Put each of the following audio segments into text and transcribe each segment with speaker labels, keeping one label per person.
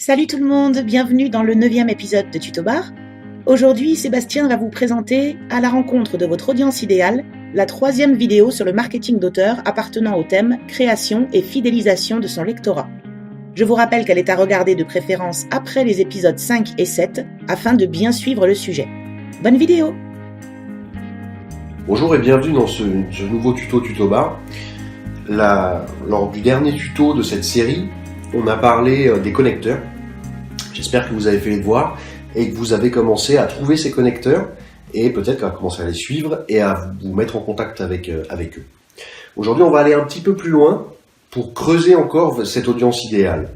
Speaker 1: Salut tout le monde, bienvenue dans le 9e épisode de Tuto Bar. Aujourd'hui, Sébastien va vous présenter À la rencontre de votre audience idéale, la 3e vidéo sur le marketing d'auteur appartenant au thème création et fidélisation de son lectorat. Je vous rappelle qu'elle est à regarder de préférence après les épisodes 5 et 7 afin de bien suivre le sujet. Bonne vidéo!
Speaker 2: Bonjour et bienvenue dans ce nouveau Tuto Bar. Lors du dernier tuto de cette série, on a parlé des connecteurs. J'espère que vous avez fait les devoirs et que vous avez commencé à trouver ces connecteurs et peut-être à commencer à les suivre et à vous mettre en contact avec eux. Aujourd'hui, on va aller un petit peu plus loin pour creuser encore cette audience idéale.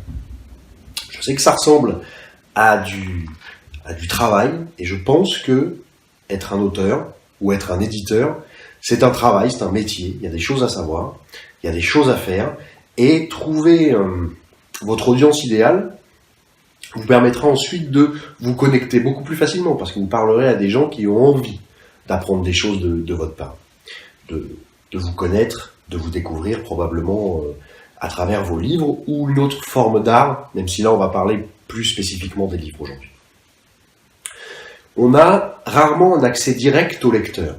Speaker 2: Je sais que ça ressemble à du travail et je pense que être un auteur ou être un éditeur, c'est un travail, c'est un métier. Il y a des choses à savoir, il y a des choses à faire et trouver votre audience idéale vous permettra ensuite de vous connecter beaucoup plus facilement parce que vous parlerez à des gens qui ont envie d'apprendre des choses de votre part, de vous connaître, de vous découvrir probablement à travers vos livres ou une autre forme d'art, même si là on va parler plus spécifiquement des livres aujourd'hui. On a rarement un accès direct au lecteur,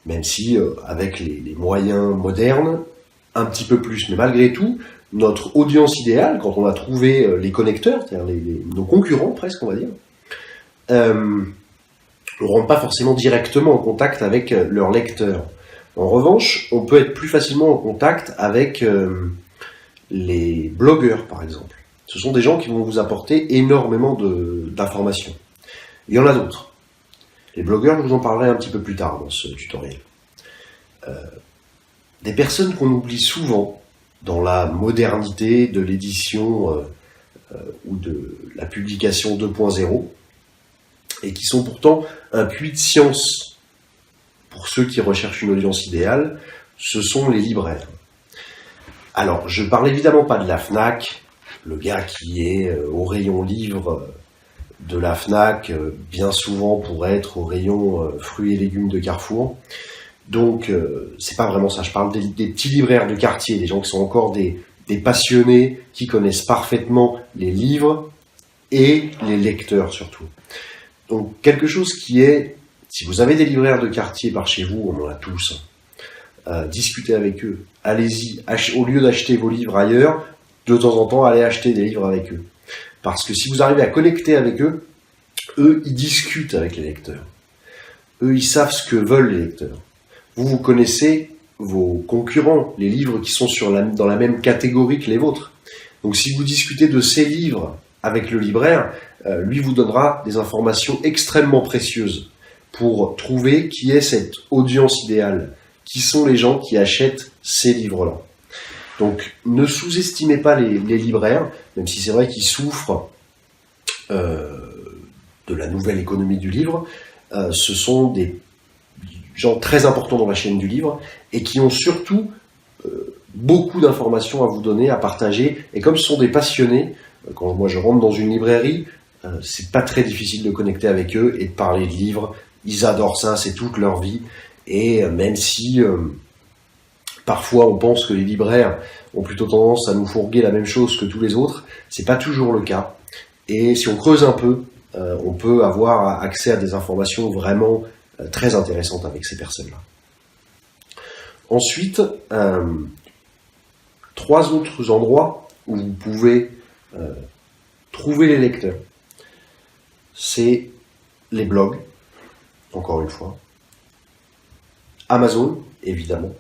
Speaker 2: même si avec les moyens modernes, un petit peu plus, mais malgré tout, notre audience idéale, quand on a trouvé les connecteurs, c'est-à-dire nos concurrents presque, on va dire, ne rentrent pas forcément directement en contact avec leurs lecteurs. En revanche, on peut être plus facilement en contact avec les blogueurs, par exemple. Ce sont des gens qui vont vous apporter énormément d'informations. Il y en a d'autres. Les blogueurs, je vous en parlerai un petit peu plus tard dans ce tutoriel. Des personnes qu'on oublie souvent dans la modernité de l'édition ou de la publication 2.0 et qui sont pourtant un puits de science pour ceux qui recherchent une audience idéale, ce sont les libraires. Alors, je ne parle évidemment pas de la FNAC, le gars qui est au rayon livre de la FNAC, bien souvent pour être au rayon fruits et légumes de Carrefour. Donc, c'est pas vraiment ça. Je parle des petits libraires de quartier, des gens qui sont encore des passionnés, qui connaissent parfaitement les livres et les lecteurs surtout. Donc, quelque chose qui est, si vous avez des libraires de quartier par chez vous, on en a tous, discutez avec eux. Allez-y, au lieu d'acheter vos livres ailleurs, de temps en temps, allez acheter des livres avec eux. Parce que si vous arrivez à connecter avec eux, eux, ils discutent avec les lecteurs. Eux, ils savent ce que veulent les lecteurs. Vous connaissez vos concurrents, les livres qui sont dans la même catégorie que les vôtres. Donc si vous discutez de ces livres avec le libraire, lui vous donnera des informations extrêmement précieuses pour trouver qui est cette audience idéale, qui sont les gens qui achètent ces livres-là. Donc ne sous-estimez pas les libraires, même si c'est vrai qu'ils souffrent de la nouvelle économie du livre. Ce sont des gens très importants dans la chaîne du livre et qui ont surtout beaucoup d'informations à vous donner, à partager. Et comme ce sont des passionnés, quand moi je rentre dans une librairie, c'est pas très difficile de connecter avec eux et de parler de livres. Ils adorent ça, c'est toute leur vie. Et même si parfois on pense que les libraires ont plutôt tendance à nous fourguer la même chose que tous les autres, c'est pas toujours le cas. Et si on creuse un peu, on peut avoir accès à des informations vraiment très intéressantes avec ces personnes-là. Ensuite, 3 autres endroits où vous pouvez trouver les lecteurs. C'est les blogs, encore une fois, Amazon, évidemment,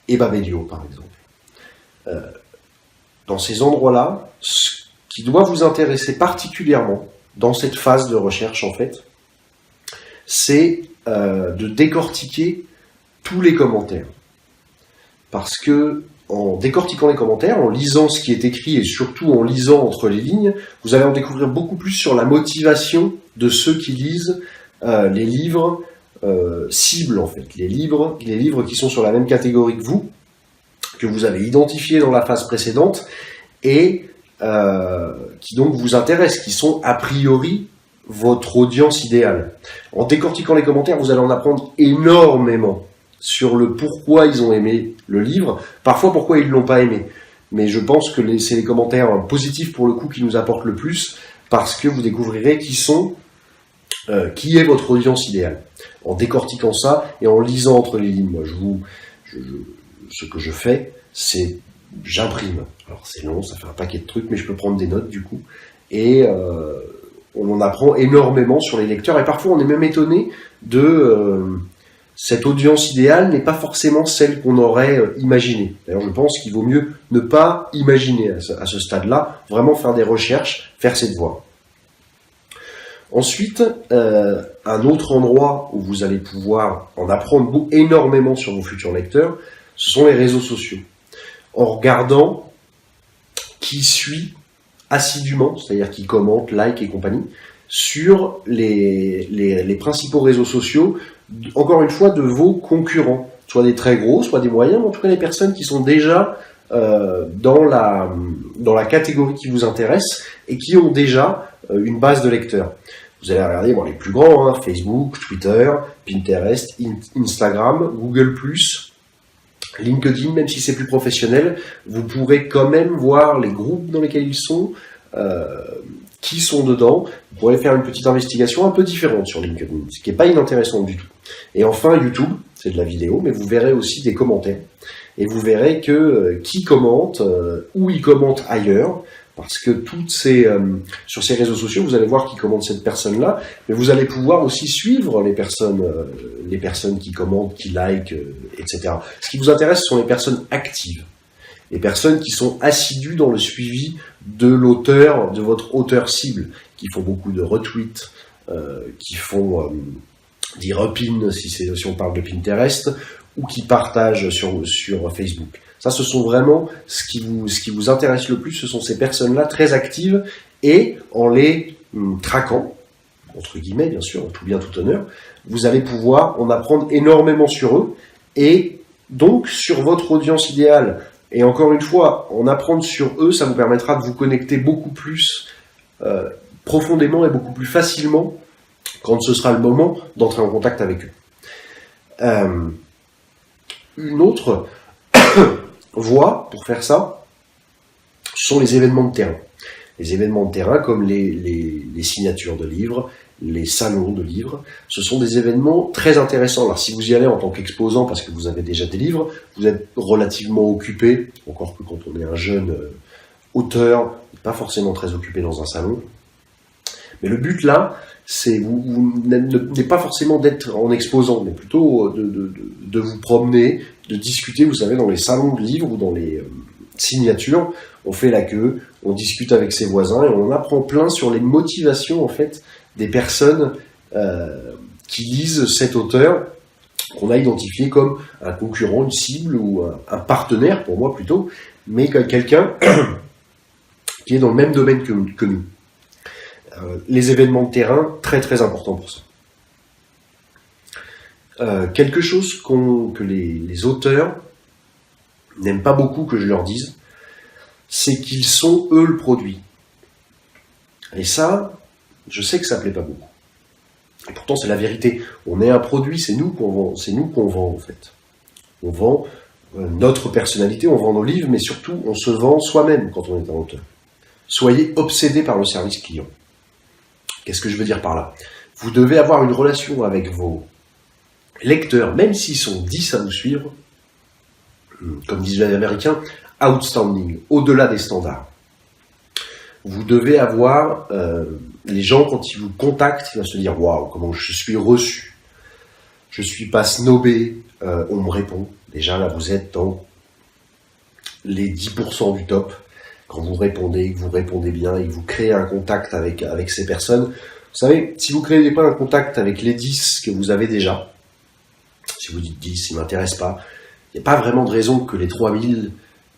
Speaker 2: et Babelio, par exemple. Dans ces endroits-là, ce qui doit vous intéresser particulièrement dans cette phase de recherche, en fait, c'est de décortiquer tous les commentaires. Parce que en décortiquant les commentaires, en lisant ce qui est écrit et surtout en lisant entre les lignes, vous allez en découvrir beaucoup plus sur la motivation de ceux qui lisent les livres cibles, en fait. Les livres qui sont sur la même catégorie que vous avez identifiés dans la phase précédente et qui donc vous intéressent, qui sont a priori votre audience idéale. En décortiquant les commentaires, vous allez en apprendre énormément sur le pourquoi ils ont aimé le livre, parfois pourquoi ils ne l'ont pas aimé. mais je pense que c'est les commentaires positifs pour le coup qui nous apportent le plus, parce que vous découvrirez qui est votre audience idéale. En décortiquant ça et en lisant entre les lignes, moi, ce que je fais, c'est j'imprime. Alors c'est long, ça fait un paquet de trucs, mais je peux prendre des notes du coup. Et on en apprend énormément sur les lecteurs. Et parfois, on est même étonné de cette audience idéale n'est pas forcément celle qu'on aurait imaginée. D'ailleurs, je pense qu'il vaut mieux ne pas imaginer à ce stade-là, vraiment faire des recherches, faire ses devoirs. Ensuite, un autre endroit où vous allez pouvoir en apprendre énormément sur vos futurs lecteurs, ce sont les réseaux sociaux. En regardant qui suit assidûment, c'est-à-dire qui commente, like et compagnie, sur les principaux réseaux sociaux, encore une fois, de vos concurrents, soit des très gros, soit des moyens, mais en tout cas les personnes qui sont déjà dans la catégorie qui vous intéresse et qui ont déjà une base de lecteurs. Vous allez regarder les plus grands, Facebook, Twitter, Pinterest, Instagram, Google+, LinkedIn, même si c'est plus professionnel, vous pourrez quand même voir les groupes dans lesquels ils sont, qui sont dedans. Vous pourrez faire une petite investigation un peu différente sur LinkedIn, ce qui n'est pas inintéressant du tout. Et enfin, YouTube, c'est de la vidéo, mais vous verrez aussi des commentaires. Et vous verrez que qui commente, où il commente ailleurs, parce que sur ces réseaux sociaux, vous allez voir qui commente cette personne-là, mais vous allez pouvoir aussi suivre les personnes qui commentent, qui likent, etc. Ce qui vous intéresse, ce sont les personnes actives, les personnes qui sont assidues dans le suivi de l'auteur, de votre auteur cible, qui font beaucoup de retweets, qui font des repins, si on parle de Pinterest, ou qui partagent sur Facebook. Ça, ce sont vraiment ce qui vous intéresse le plus, ce sont ces personnes-là très actives, et en les traquant, entre guillemets, bien sûr, en tout bien, tout honneur, vous allez pouvoir en apprendre énormément sur eux, et donc sur votre audience idéale. Et encore une fois, en apprendre sur eux, ça vous permettra de vous connecter beaucoup plus profondément et beaucoup plus facilement quand ce sera le moment d'entrer en contact avec eux. Une autre voie pour faire ça, ce sont les événements de terrain. Les événements de terrain comme les signatures de livres, les salons de livres, ce sont des événements très intéressants. Alors si vous y allez en tant qu'exposant parce que vous avez déjà des livres, vous êtes relativement occupé, encore que quand on est un jeune auteur, pas forcément très occupé dans un salon. Mais le but là, c'est vous n'est pas forcément d'être en exposant, mais plutôt de vous promener, de discuter, vous savez, dans les salons de livres ou dans les signatures, on fait la queue, on discute avec ses voisins et on apprend plein sur les motivations en fait des personnes qui lisent cet auteur qu'on a identifié comme un concurrent, une cible ou un partenaire pour moi plutôt, mais quelqu'un qui est dans le même domaine que nous. Les événements de terrain, très très important pour ça. Quelque chose que les auteurs n'aiment pas beaucoup que je leur dise, c'est qu'ils sont eux le produit. Et ça, je sais que ça plaît pas beaucoup. Et pourtant c'est la vérité. On est un produit, c'est nous qu'on vend en fait. On vend notre personnalité, on vend nos livres, mais surtout on se vend soi-même quand on est un auteur. Soyez obsédés par le service client. Qu'est-ce que je veux dire par là? Vous devez avoir une relation avec vos lecteurs, même s'ils sont 10 à vous suivre, comme disent les Américains, outstanding, au-delà des standards. Vous devez avoir les gens, quand ils vous contactent, ils vont se dire « Waouh, comment je suis reçu, je ne suis pas snobé, on me répond ». Déjà là, vous êtes dans les 10% du top. Quand vous répondez, que vous répondez bien et que vous créez un contact avec ces personnes. Vous savez, si vous ne créez pas un contact avec les 10 que vous avez déjà, si vous dites 10, ils ne m'intéressent pas, il n'y a pas vraiment de raison que les 3000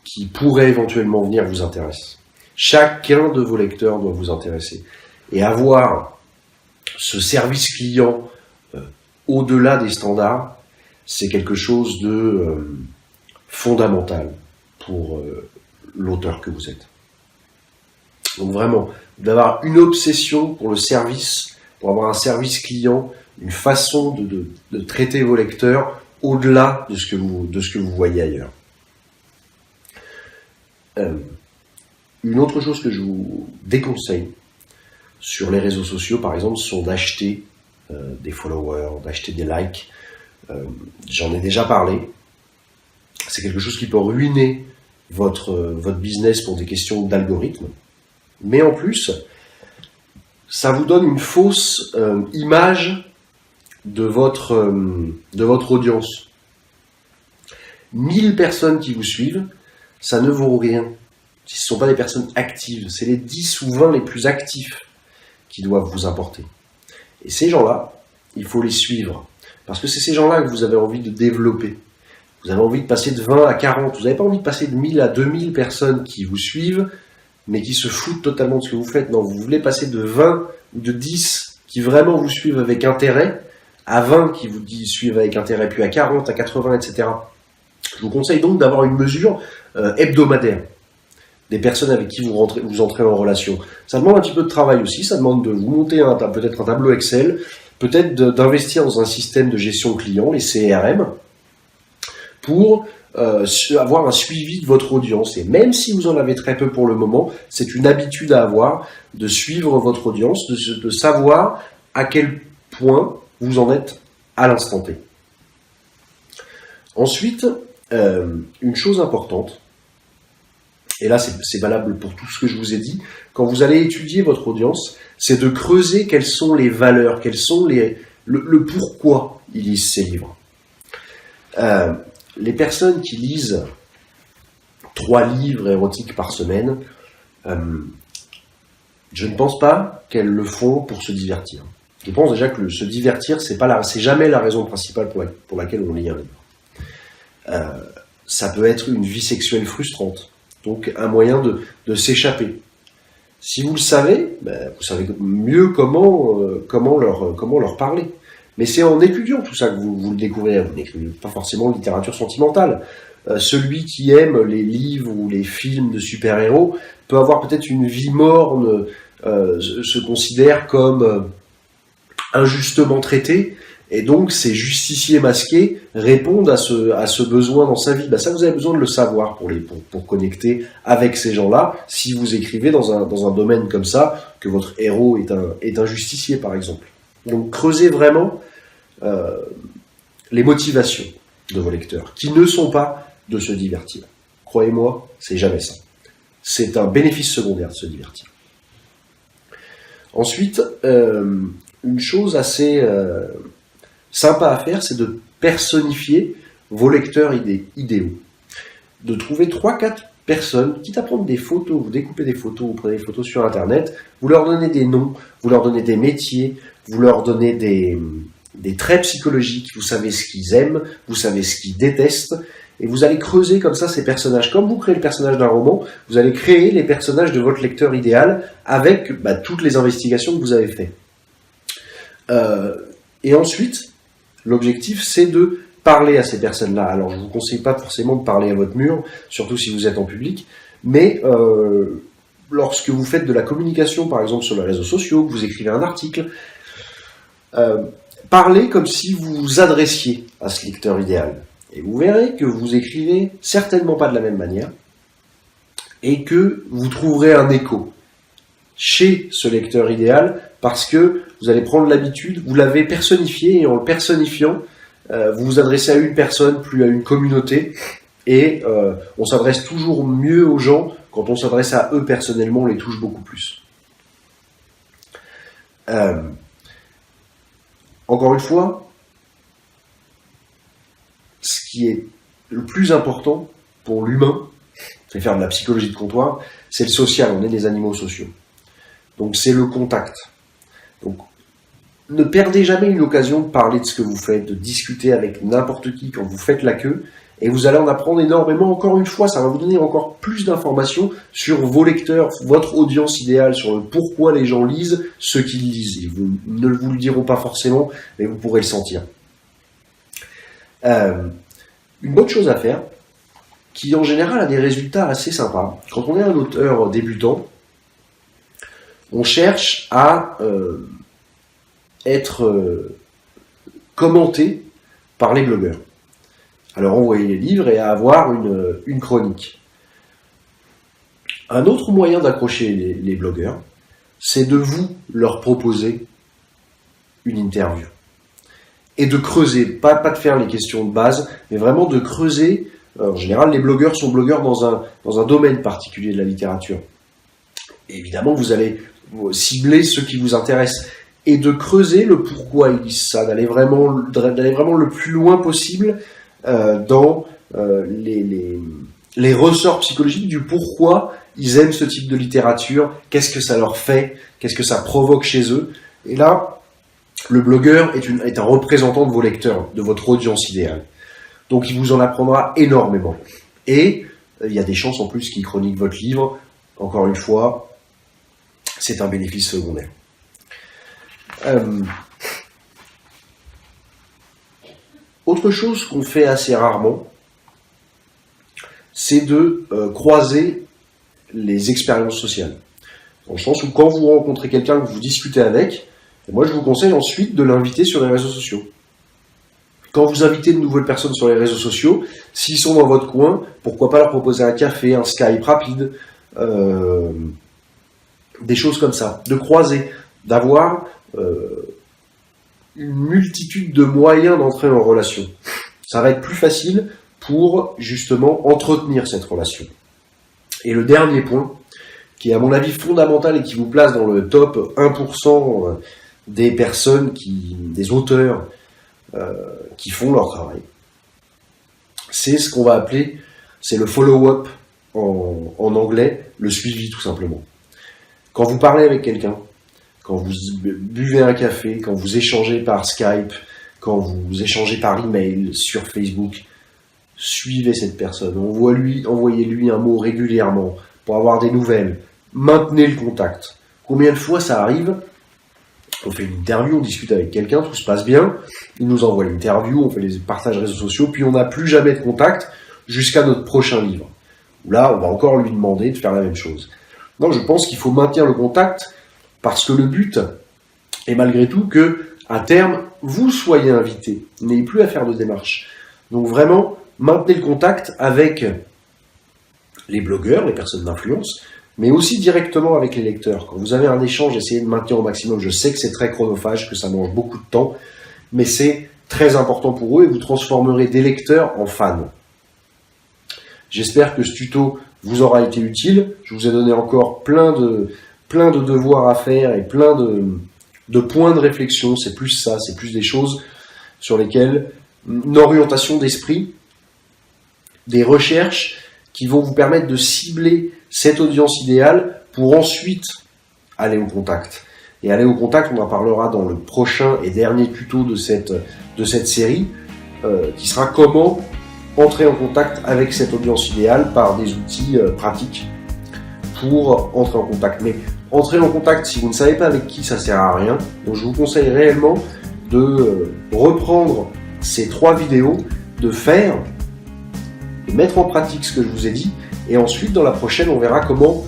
Speaker 2: qui pourraient éventuellement venir vous intéressent. Chacun de vos lecteurs doit vous intéresser. Et avoir ce service client au-delà des standards, c'est quelque chose de fondamental pour l'auteur que vous êtes. Donc vraiment, d'avoir une obsession pour le service, pour avoir un service client, une façon de traiter vos lecteurs au-delà de ce que vous voyez ailleurs. Une autre chose que je vous déconseille sur les réseaux sociaux, par exemple, sont d'acheter des followers, d'acheter des likes. J'en ai déjà parlé. C'est quelque chose qui peut ruiner votre business pour des questions d'algorithme. Mais en plus, ça vous donne une fausse image de votre audience. 1000 personnes qui vous suivent, ça ne vaut rien. Ce ne sont pas des personnes actives, c'est les 10 ou 20 les plus actifs qui doivent vous importer. Et ces gens-là, il faut les suivre. Parce que c'est ces gens-là que vous avez envie de développer. Vous avez envie de passer de 20 à 40. Vous n'avez pas envie de passer de 1000 à 2000 personnes qui vous suivent, mais qui se foutent totalement de ce que vous faites. Non, vous voulez passer de 20 ou de 10 qui vraiment vous suivent avec intérêt, à 20 qui vous suivent avec intérêt, puis à 40, à 80, etc. Je vous conseille donc d'avoir une mesure hebdomadaire des personnes avec qui vous entrez en relation. Ça demande un petit peu de travail aussi, ça demande de vous monter peut-être un tableau Excel, peut-être d'investir dans un système de gestion client, les CRM, pour avoir un suivi de votre audience. Et même si vous en avez très peu pour le moment, c'est une habitude à avoir de suivre votre audience, de savoir à quel point vous en êtes à l'instant T. Ensuite, une chose importante, et là c'est valable pour tout ce que je vous ai dit, quand vous allez étudier votre audience, c'est de creuser quelles sont les valeurs, quels sont le pourquoi ils lisent ces livres. Les personnes qui lisent 3 livres érotiques par semaine, je ne pense pas qu'elles le font pour se divertir. Je pense déjà que se divertir, c'est jamais la raison principale pour laquelle on lit un livre. Ça peut être une vie sexuelle frustrante, donc un moyen de s'échapper. Si vous le savez, vous savez mieux comment leur parler. Mais c'est en étudiant tout ça que vous le découvrez. Vous n'écrivez pas forcément de littérature sentimentale. Celui qui aime les livres ou les films de super-héros peut avoir peut-être une vie morne, se considère comme injustement traité, et donc ces justiciers masqués répondent à ce besoin dans sa vie. Ça, vous avez besoin de le savoir pour connecter avec ces gens-là, si vous écrivez dans un domaine comme ça, que votre héros est un justicier, par exemple. Donc creusez vraiment les motivations de vos lecteurs, qui ne sont pas de se divertir. Croyez-moi, c'est jamais ça. C'est un bénéfice secondaire de se divertir. Ensuite, une chose assez sympa à faire, c'est de personnifier vos lecteurs idéaux. De trouver 3-4 personnes, quitte à prendre des photos, vous découpez des photos, vous prenez des photos sur Internet, vous leur donnez des noms, vous leur donnez des métiers, vous leur donnez des traits psychologiques, vous savez ce qu'ils aiment, vous savez ce qu'ils détestent, et vous allez creuser comme ça ces personnages. Comme vous créez le personnage d'un roman, vous allez créer les personnages de votre lecteur idéal avec toutes les investigations que vous avez faites. Et ensuite, l'objectif, c'est de parler à ces personnes-là. Alors, je ne vous conseille pas forcément de parler à votre mur, surtout si vous êtes en public, mais lorsque vous faites de la communication, par exemple sur les réseaux sociaux, que vous écrivez un article, parlez comme si vous vous adressiez à ce lecteur idéal. Et vous verrez que vous écrivez certainement pas de la même manière, et que vous trouverez un écho chez ce lecteur idéal, parce que vous allez prendre l'habitude, vous l'avez personnifié, et en le personnifiant, vous vous adressez à une personne, plus à une communauté, et on s'adresse toujours mieux aux gens. Quand on s'adresse à eux personnellement, on les touche beaucoup plus. Encore une fois, ce qui est le plus important pour l'humain, c'est faire de la psychologie de comptoir, c'est le social, on est des animaux sociaux. Donc c'est le contact. Donc ne perdez jamais une occasion de parler de ce que vous faites, de discuter avec n'importe qui quand vous faites la queue, et vous allez en apprendre énormément. Encore une fois, ça va vous donner encore plus d'informations sur vos lecteurs, votre audience idéale, sur le pourquoi les gens lisent ce qu'ils lisent. Ils ne vous le diront pas forcément, mais vous pourrez le sentir. Une bonne chose à faire, qui en général a des résultats assez sympas. Quand on est un auteur débutant, on cherche à être commenté par les blogueurs. Alors envoyer les livres et à avoir une chronique. Un autre moyen d'accrocher les blogueurs, c'est de vous leur proposer une interview. Et de creuser, pas de faire les questions de base, mais vraiment de creuser. En général, les blogueurs sont blogueurs dans un domaine particulier de la littérature. Et évidemment, vous allez cibler ceux qui vous intéressent. Et de creuser le pourquoi ils disent ça, d'aller vraiment le plus loin possible dans les ressorts psychologiques du pourquoi ils aiment ce type de littérature, qu'est-ce que ça leur fait, qu'est-ce que ça provoque chez eux. Et là, le blogueur est un représentant de vos lecteurs, de votre audience idéale. Donc il vous en apprendra énormément. Et il y a des chances en plus qu'il chronique votre livre. Encore une fois, c'est un bénéfice secondaire. Autre chose qu'on fait assez rarement, c'est de croiser les expériences sociales. Dans le sens où quand vous rencontrez quelqu'un que vous discutez avec, moi je vous conseille ensuite de l'inviter sur les réseaux sociaux. Quand vous invitez de nouvelles personnes sur les réseaux sociaux, s'ils sont dans votre coin, pourquoi pas leur proposer un café, un Skype rapide, des choses comme ça, de croiser, d'avoir une multitude de moyens d'entrer en relation. Ça va être plus facile pour justement entretenir cette relation. Et le dernier point, qui est à mon avis fondamental et qui vous place dans le top 1% des personnes, des auteurs qui font leur travail, c'est ce qu'on va appeler, c'est le follow-up en anglais, le suivi tout simplement. Quand vous parlez avec quelqu'un, quand vous buvez un café, quand vous échangez par Skype, quand vous échangez par email, sur Facebook, suivez cette personne. Envoyez-lui un mot régulièrement pour avoir des nouvelles. Maintenez le contact. Combien de fois ça arrive? On fait une interview, on discute avec quelqu'un, tout se passe bien. Il nous envoie l'interview, on fait les partages réseaux sociaux, puis on n'a plus jamais de contact jusqu'à notre prochain livre. Où là, on va encore lui demander de faire la même chose. Donc je pense qu'il faut maintenir le contact parce que le but est malgré tout que, à terme, vous soyez invité. Vous n'ayez plus à faire de démarche. Donc vraiment, maintenez le contact avec les blogueurs, les personnes d'influence, mais aussi directement avec les lecteurs. Quand vous avez un échange, essayez de maintenir au maximum. Je sais que c'est très chronophage, que ça mange beaucoup de temps, mais c'est très important pour eux et vous transformerez des lecteurs en fans. J'espère que ce tuto vous aura été utile. Je vous ai donné encore plein de devoirs à faire et plein de points de réflexion. C'est plus ça, c'est plus des choses sur lesquelles une orientation d'esprit, des recherches qui vont vous permettre de cibler cette audience idéale pour ensuite aller au contact. Et aller au contact, on en parlera dans le prochain et dernier tuto de cette série, qui sera comment entrer en contact avec cette audience idéale par des outils pratiques pour entrer en contact. Mais entrer en contact, si vous ne savez pas avec qui, ça sert à rien. Donc je vous conseille réellement de reprendre ces 3 vidéos, de mettre en pratique ce que je vous ai dit, et ensuite dans la prochaine on verra comment,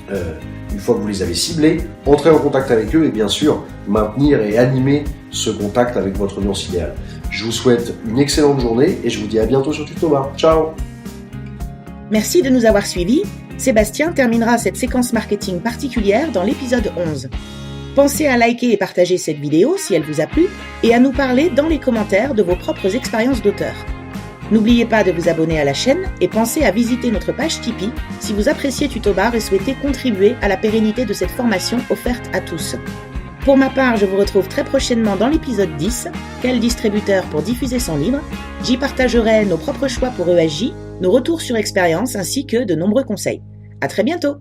Speaker 2: une fois que vous les avez ciblés, entrer en contact avec eux et bien sûr maintenir et animer ce contact avec votre audience idéale. Je vous souhaite une excellente journée et je vous dis à bientôt sur Tutobar. Ciao!
Speaker 1: Merci de nous avoir suivis. Sébastien terminera cette séquence marketing particulière dans l'épisode 11. Pensez à liker et partager cette vidéo si elle vous a plu et à nous parler dans les commentaires de vos propres expériences d'auteur. N'oubliez pas de vous abonner à la chaîne et pensez à visiter notre page Tipeee si vous appréciez Tutobar et souhaitez contribuer à la pérennité de cette formation offerte à tous. Pour ma part, je vous retrouve très prochainement dans l'épisode 10, quel distributeur pour diffuser son livre. J'y partagerai nos propres choix pour ESJ, nos retours sur expérience ainsi que de nombreux conseils. À très bientôt!